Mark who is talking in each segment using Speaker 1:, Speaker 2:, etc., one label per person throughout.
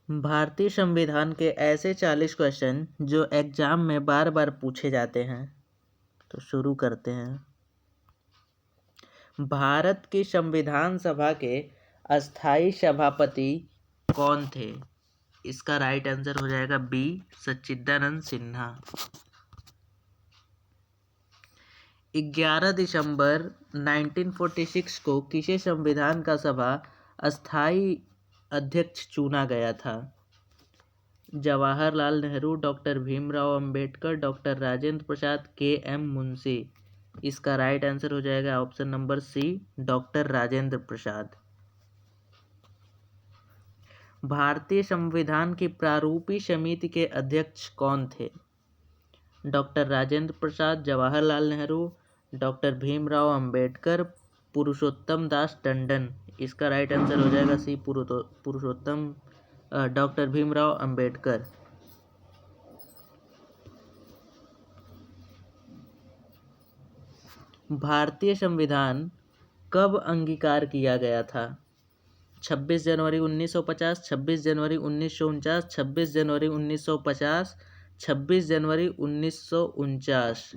Speaker 1: भारतीय संविधान के ऐसे 40 क्वेश्चन जो एग्जाम में बार बार पूछे जाते हैं। तो शुरू करते हैं। भारत की संविधान सभा के अस्थाई सभापति कौन थे? इसका राइट आंसर हो जाएगा बी, सच्चिदानंद सिन्हा। 11 दिसंबर 1946 को किसे संविधान का सभा अस्थाई अध्यक्ष चुना गया था? Jawaharlal Nehru, doctor Bhimrao Ambedkar, doctor Rajendra Prasad, K M Munshi. इसका राइट आंसर हो जाएगा option number C, doctor Rajendra Prasad. भारतीय संविधान की प्रारूपी समिति के अध्यक्ष कौन थे? Doctor Rajendra Prasad, Jawaharlal Nehru, doctor Bhimrao Ambedkar, Purushottam Das Tandon. इसका राइट आंसर हो जाएगा सी, डॉक्टर भीमराव अंबेडकर। भारतीय संविधान कब अंगीकार किया गया था? 26 जनवरी 1950, 26 जनवरी 1949, 26 जनवरी 1950, 26 जनवरी 1949।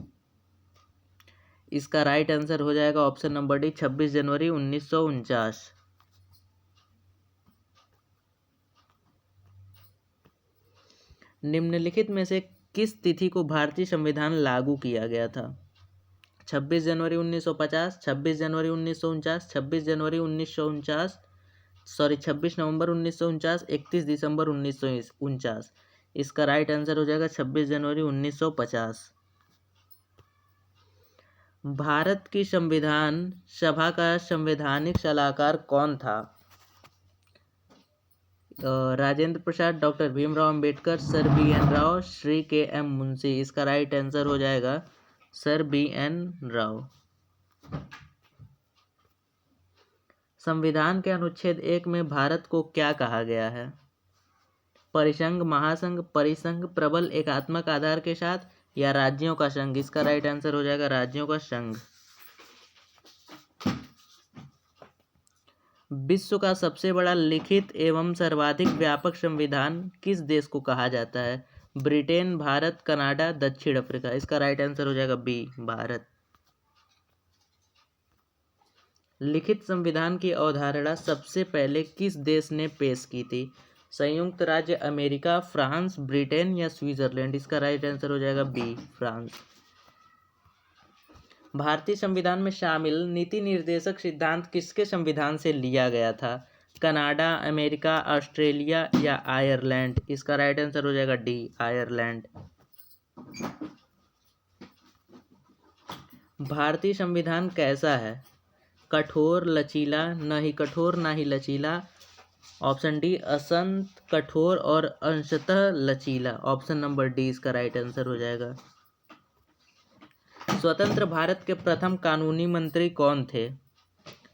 Speaker 1: इसका राइट आंसर हो जाएगा ऑप्शन नंबर डी, 26 जनवरी 1949। निम्नलिखित में से किस तिथि को भारतीय संविधान लागू किया गया था? 26 जनवरी 1950, 26 जनवरी 1949, 26 जनवरी 1949, 26 नवंबर 1949, 31 दिसंबर 1949। इसका राइट आंसर हो जाएगा 26 जनवरी 1950। भारत की संविधान सभा का संवैधानिक सलाहकार कौन था? Rajendra Prasad, doctor Bhimrao Ambedkar, sir B N Rau, Shri K M Munshi. इसका राइट आंसर हो जाएगा सर बी एन राव। संविधान के अनुच्छेद 1 में भारत को क्या कहा गया है? परिसंघ, महासंघ, परिसंघ, प्रबल एकात्मक आधार के साथ, या राज्यों का संघ। इसका राइट आंसर हो जाएगा राज्यों का संघ। विश्व का सबसे बड़ा लिखित एवं सर्वाधिक व्यापक संविधान किस देश को कहा जाता है? ब्रिटेन, भारत, कनाडा, दक्षिण अफ्रीका। इसका राइट आंसर हो जाएगा बी, भारत। लिखित संविधान की अवधारणा सबसे पहले किस देश ने पेश की थी? संयुक्त राज्य अमेरिका, फ्रांस, ब्रिटेन, या स्विट्जरलैंड। इसका राइट आंसर हो जाएगा बी, फ्रांस। भारतीय संविधान में शामिल नीति निर्देशक सिद्धांत किसके संविधान से लिया गया था? कनाडा, अमेरिका, ऑस्ट्रेलिया, या आयरलैंड। इसका राइट आंसर हो जाएगा डी, आयरलैंड। भारतीय संविधान कैसा है? कठोर, लचीला, न ही कठोर ना ही लचीला। ऑप्शन डी, असंत कठोर और अंशतः लचीला। ऑप्शन नंबर डी इसका राइट आंसर हो जाएगा। स्वतंत्र भारत के प्रथम कानूनी मंत्री कौन थे?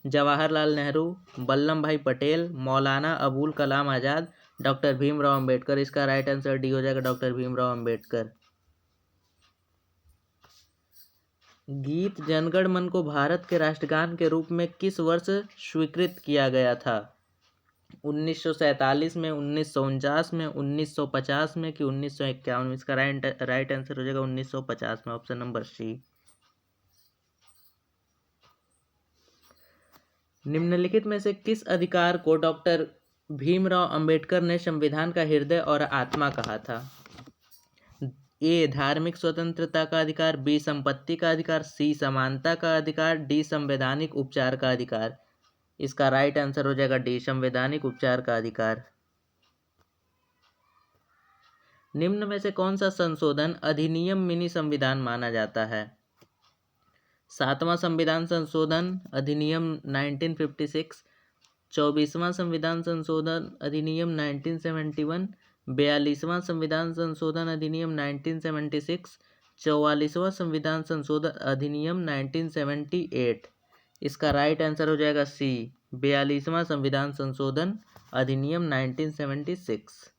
Speaker 1: जवाहरलाल नेहरू, वल्लभ भाई पटेल, मौलाना अबुल कलाम आजाद, डॉक्टर भीमराव अंबेडकर। इसका राइट आंसर डी हो जाएगा, डॉक्टर भीमराव अंबेडकर। गीत जनगण मन को भारत के राष्ट्रगान के रूप में किस वर्ष स्वीकृत किया गया था? 1947 में, 1949 में, 1950 में, कि 1951 में। इसका राइट आंसर हो जाएगा 1950 में, ऑप्शन नंबर सी। निम्नलिखित में से किस अधिकार को डॉक्टर भीमराव अंबेडकर ने संविधान का हृदय और आत्मा कहा था? ए, धार्मिक स्वतंत्रता का अधिकार, बी, संपत्ति का अधिकार, सी, समानता का अधिकार, डी, संवैधानिक उपचार का अधिकार। इसका राइट आंसर हो जाएगा डी, संवैधानिक उपचार का अधिकार। निम्न में से कौन सा संशोधन अधिनियम मिनी संविधान माना जाता है? 7वां संविधान संशोधन अधिनियम 1956, 24वां संविधान संशोधन अधिनियम 1971, 42वां संविधान संशोधन अधिनियम 1976, 44वां संविधान संशोधन अधिनियम 1978। इसका राइट आंसर हो जाएगा सी, 42वां संविधान संशोधन अधिनियम 1976।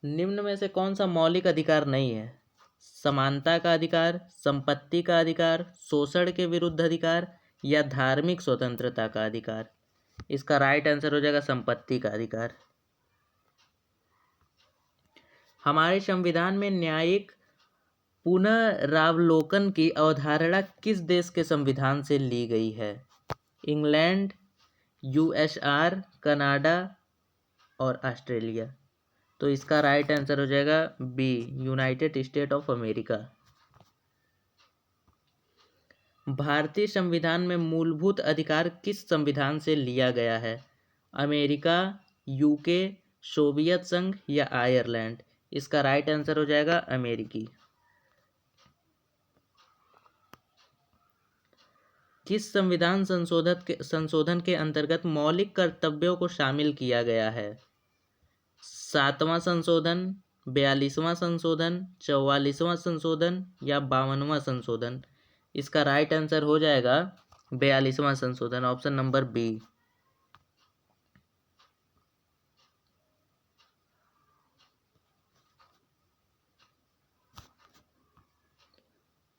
Speaker 1: निम्न में से कौन सा मौलिक अधिकार नहीं है? समानता का अधिकार, संपत्ति का अधिकार, शोषण के विरुद्ध अधिकार, या धार्मिक स्वतंत्रता का अधिकार। इसका राइट आंसर हो जाएगा संपत्ति का अधिकार। हमारे संविधान में न्यायिक पुनरावलोकन की अवधारणा किस देश के संविधान से ली गई है? इंग्लैंड, यूएसआर, कनाडा और ऑस्ट्रेलिया। तो इसका राइट आंसर हो जाएगा B, United State of America. भारतीय संविधान में मूलभूत अधिकार किस संविधान से लिया गया है? अमेरिका, यूके, सोवियत संघ या आयरलैंड। इसका राइट आंसर हो जाएगा अमेरिकी। किस संविधान संशोधन के अंतर्गत मौलिक कर्तव्यों को शामिल किया गया है? 7वां संशोधन, 42वां संशोधन, 44वां संशोधन या 52वां संशोधन। इसका राइट आंसर हो जाएगा 42वां संशोधन, option number B.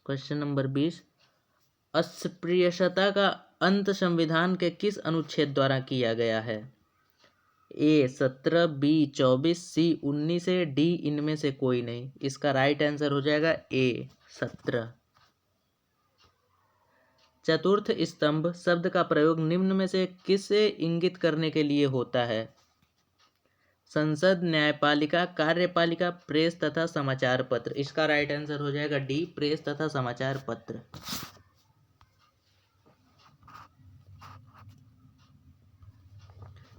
Speaker 1: Question number 20, अस्पृश्यता का अंत संविधान के किस अनुच्छेद द्वारा किया गया है? ए 17, बी 24, सी 19 से डी इनमें से कोई नहीं। इसका राइट आंसर हो जाएगा ए 17। चतुर्थ स्तंभ शब्द का प्रयोग निम्न में से किसे इंगित करने के लिए होता है? संसद, न्यायपालिका, कार्यपालिका, प्रेस तथा समाचार पत्र। इसका राइट आंसर हो जाएगा डी, प्रेस तथा समाचार पत्र।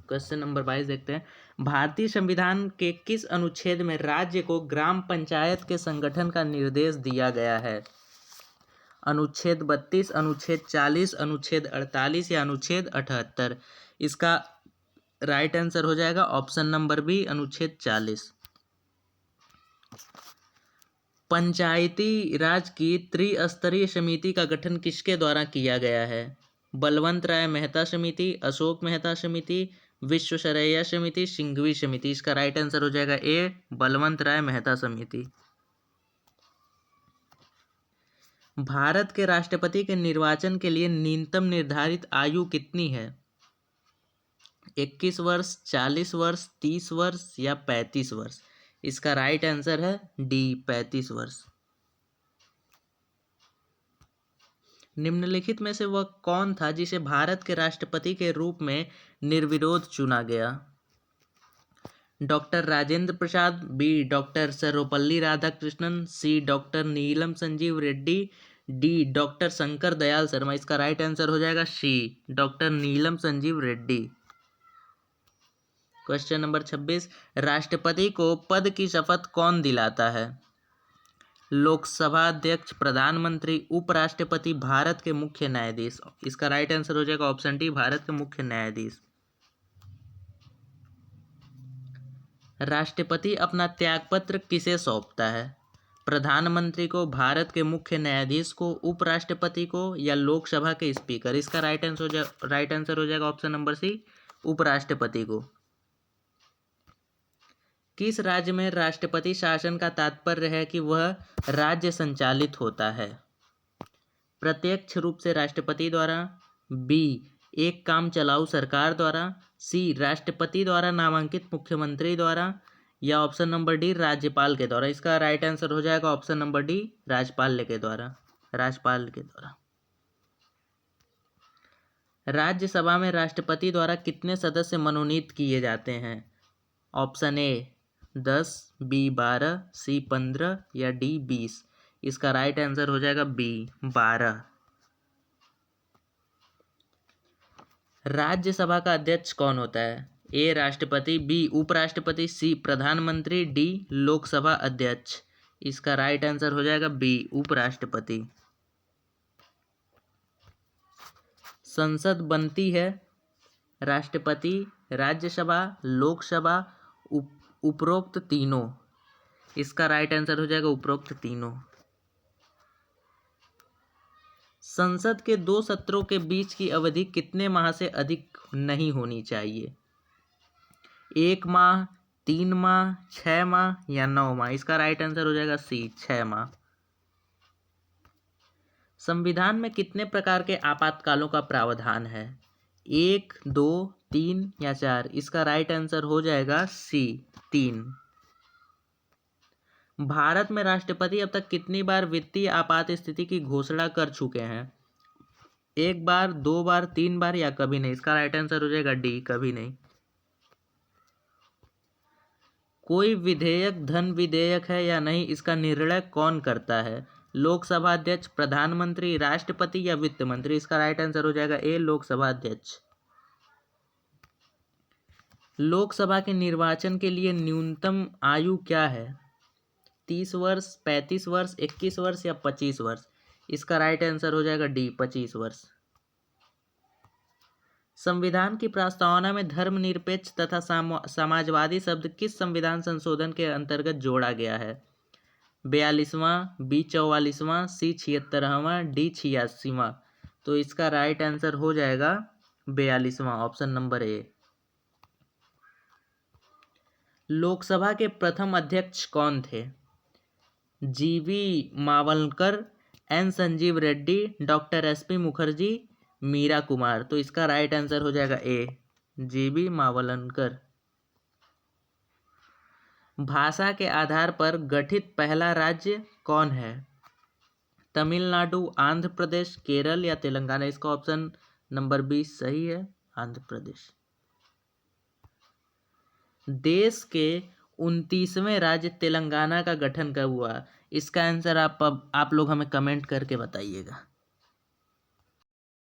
Speaker 1: क्वेश्चन नंबर 22 देखते हैं। भारतीय संविधान के किस अनुच्छेद में राज्य को ग्राम पंचायत के संगठन का निर्देश दिया गया है? अनुच्छेद 32, अनुच्छेद 40, अनुच्छेद 48 या अनुच्छेद 78। इसका राइट आंसर हो जाएगा ऑप्शन नंबर बी, अनुच्छेद 40। पंचायती राज की त्रिस्तरीय समिति का गठन किसके द्वारा किया गया है? बलवंत राय मेहता समिति, अशोक मेहता समिति, विश्वेश्वरैया समिति, सिंघवी समिति। इसका राइट आंसर हो जाएगा ए, बलवंत राय मेहता समिति। भारत के राष्ट्रपति के निर्वाचन के लिए न्यूनतम निर्धारित आयु कितनी है? 21 वर्ष, 40 वर्ष, 30 वर्ष या 35 वर्ष। इसका राइट आंसर है डी, 35 वर्ष। निम्नलिखित में से वह कौन था जिसे भारत के राष्ट्रपति के रूप में निर्विरोध चुना गया? डॉक्टर राजेंद्र प्रसाद, बी डॉक्टर सर्वपल्ली राधाकृष्णन, सी डॉक्टर नीलम संजीव रेड्डी, डी डॉक्टर शंकर दयाल शर्मा। इसका राइट आंसर हो जाएगा सी, डॉक्टर नीलम संजीव रेड्डी। क्वेश्चन नंबर 26, राष्ट्रपति को पद की शपथ कौन दिलाता है? लोकसभा अध्यक्ष, प्रधानमंत्री, उपराष्ट्रपति, भारत के मुख्य न्यायाधीश। इसका राइट आंसर हो जाएगा ऑप्शन डी, भारत के मुख्य न्यायाधीश। राष्ट्रपति अपना त्यागपत्र किसे सौंपता है? प्रधानमंत्री को, भारत के मुख्य न्यायाधीश को, उपराष्ट्रपति को या लोकसभा के स्पीकर। इसका राइट आंसर हो जाएगा ऑप्शन नंबर सी, उपराष्ट्रपति को। किस राज्य में राष्ट्रपति शासन का तात्पर्य है कि वह राज्य संचालित होता है? प्रत्यक्ष रूप से राष्ट्रपति द्वारा, बी एक काम चलाऊ सरकार द्वारा, सी राष्ट्रपति द्वारा नामांकित मुख्यमंत्री द्वारा या ऑप्शन नंबर डी राज्यपाल के द्वारा। इसका राइट आंसर हो जाएगा ऑप्शन नंबर डी, राज्यपाल के द्वारा। राज्यसभा में राष्ट्रपति द्वारा कितने सदस्य मनोनीत किए जाते हैं? ऑप्शन ए 10, बी 12, सी 15 या डी 20। इसका राइट आंसर हो जाएगा बी 12। राज्यसभा का अध्यक्ष कौन होता है? ए राष्ट्रपति, बी उपराष्ट्रपति, सी प्रधानमंत्री, डी लोकसभा अध्यक्ष। इसका राइट आंसर हो जाएगा बी, उपराष्ट्रपति। संसद बनती है राष्ट्रपति, राज्यसभा, लोकसभा, उपरोक्त तीनों। इसका राइट आंसर हो जाएगा उपरोक्त तीनों। संसद के 2 सत्रों के बीच की अवधि कितने माह से अधिक नहीं होनी चाहिए? 1 माह, 3 माह, 6 माह या 9 माह। इसका राइट आंसर हो जाएगा सी, 6 माह। संविधान में कितने प्रकार के आपातकालों का प्रावधान है? 1, 2, 3 या 4? इसका राइट आंसर हो जाएगा सी, 3। भारत में राष्ट्रपति अब तक कितनी बार वित्तीय आपात स्थिति की घोषणा कर चुके हैं? 1 बार, 2 बार, 3 बार या कभी नहीं? इसका राइट आंसर हो जाएगा डी, कभी नहीं। कोई विधेयक धन विधेयक है या नहीं, इसका निर्णय कौन करता है? लोकसभा अध्यक्ष, प्रधानमंत्री, राष्ट्रपति या वित्त मंत्री? इसका राइट आंसर हो जाएगा ए, लोकसभा अध्यक्ष। लोकसभा के निर्वाचन के लिए न्यूनतम आयु क्या है? 30 वर्ष, 35 वर्ष, 21 वर्ष या 25 वर्ष? इसका राइट आंसर हो जाएगा डी, 25 वर्ष। संविधान की प्रस्तावना में धर्मनिरपेक्ष तथा समाजवादी शब्द किस संविधान संशोधन के अंतर्गत जोड़ा गया है? 42वां, बी 44वां, सी 76वां, डी 86वां? तो इसका राइट आंसर हो जाएगा 42वां, ऑप्शन नंबर ए। लोकसभा के प्रथम अध्यक्ष कौन थे? G V Mavalankar, N Sanjiva Reddy, doctor S P Mukherjee, Meira Kumar? तो इसका राइट आंसर हो जाएगा ए, जीवी मावलकर। भाषा के आधार पर गठित पहला राज्य कौन है? तमिलनाडु, आंध्र प्रदेश, केरल या तेलंगाना? इसका ऑप्शन नंबर 20 सही है, आंध्र प्रदेश। देश के 29वें राज्य तेलंगाना का गठन कब हुआ? इसका आंसर आप लोग हमें कमेंट करके बताइएगा।